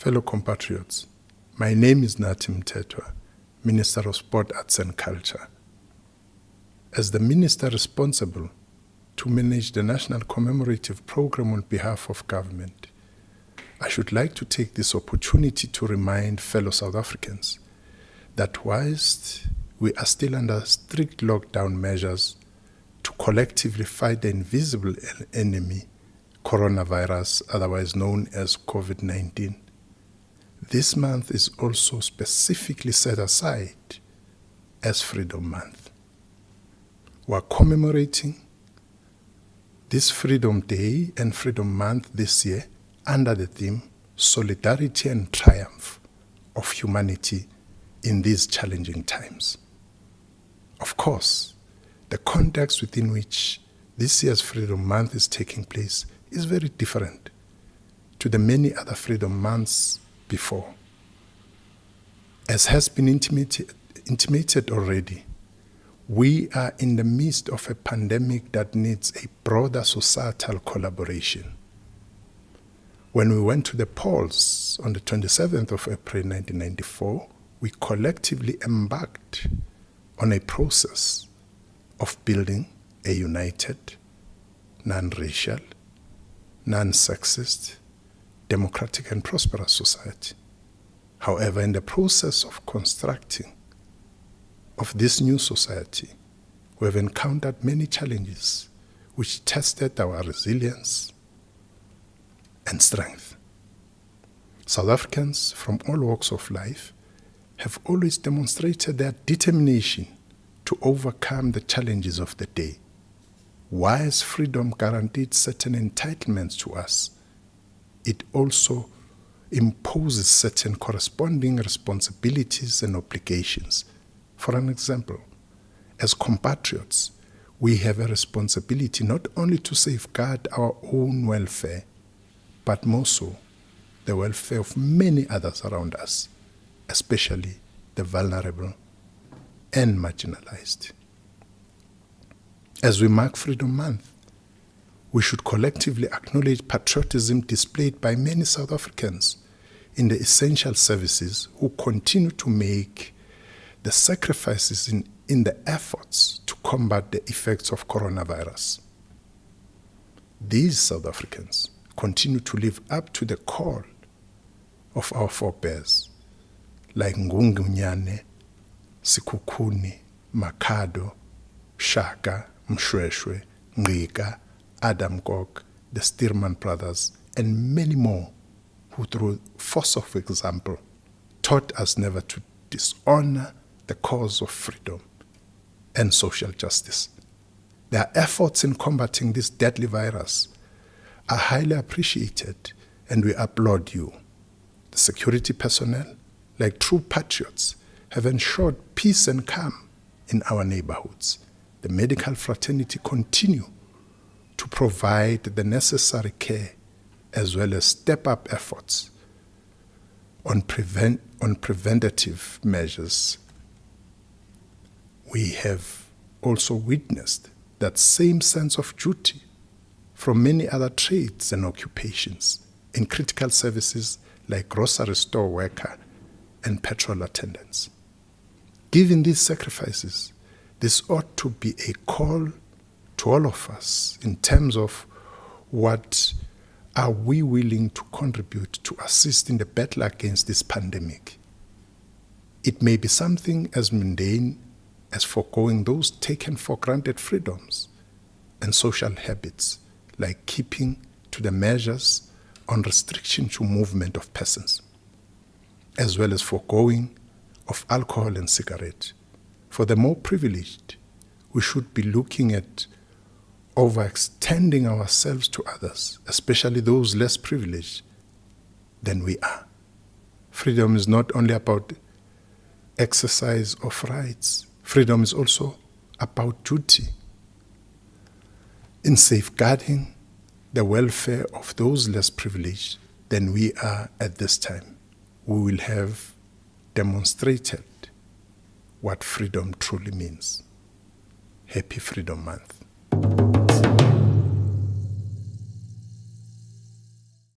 Fellow compatriots, my name is Nathi Mthethwa, Minister of Sport, Arts and Culture. As the Minister responsible to manage the National Commemorative Program on behalf of government, I should like to take this opportunity to remind fellow South Africans that whilst we are still under strict lockdown measures to collectively fight the invisible enemy, coronavirus, otherwise known as COVID-19, this month is also specifically set aside as Freedom Month. We are commemorating this Freedom Day and Freedom Month this year under the theme Solidarity and Triumph of Humanity in these challenging times. Of course, the context within which this year's Freedom Month is taking place is very different to the many other Freedom Months before. As has been intimated already, we are in the midst of a pandemic that needs a broader societal collaboration. When we went to the polls on the 27th of April 1994, we collectively embarked on a process of building a united, non-racial, non-sexist, democratic and prosperous society. However, in the process of constructing of this new society, we have encountered many challenges which tested our resilience and strength. South Africans from all walks of life have always demonstrated their determination to overcome the challenges of the day. Whilst freedom guaranteed certain entitlements to us, it also imposes certain corresponding responsibilities and obligations. For an example, as compatriots, we have a responsibility not only to safeguard our own welfare, but more so the welfare of many others around us, especially the vulnerable and marginalized. As we mark Freedom Month, we should collectively acknowledge patriotism displayed by many South Africans in the essential services who continue to make the sacrifices in the efforts to combat the effects of coronavirus. These South Africans continue to live up to the call of our forebears, like Ngunyane, Sikhukhune, Makhado, Shaka, Mshweshwe, Ngika, Adam Kok, the Stearman brothers, and many more who through force of example taught us never to dishonor the cause of freedom and social justice. Their efforts in combating this deadly virus are highly appreciated, and we applaud you. The security personnel, like true patriots, have ensured peace and calm in our neighborhoods. The medical fraternity continue to provide the necessary care as well as step-up efforts on preventative measures. We have also witnessed that same sense of duty from many other trades and occupations in critical services like grocery store worker and petrol attendants. Given these sacrifices, this ought to be a call to all of us in terms of what are we willing to contribute to assist in the battle against this pandemic. It may be something as mundane as foregoing those taken for granted freedoms and social habits, like keeping to the measures on restriction to movement of persons, as well as foregoing of alcohol and cigarette. For the more privileged, we should be looking at overextending ourselves to others, especially those less privileged than we are. Freedom is not only about exercise of rights. Freedom is also about duty. In safeguarding the welfare of those less privileged than we are at this time, we will have demonstrated what freedom truly means. Happy Freedom Month.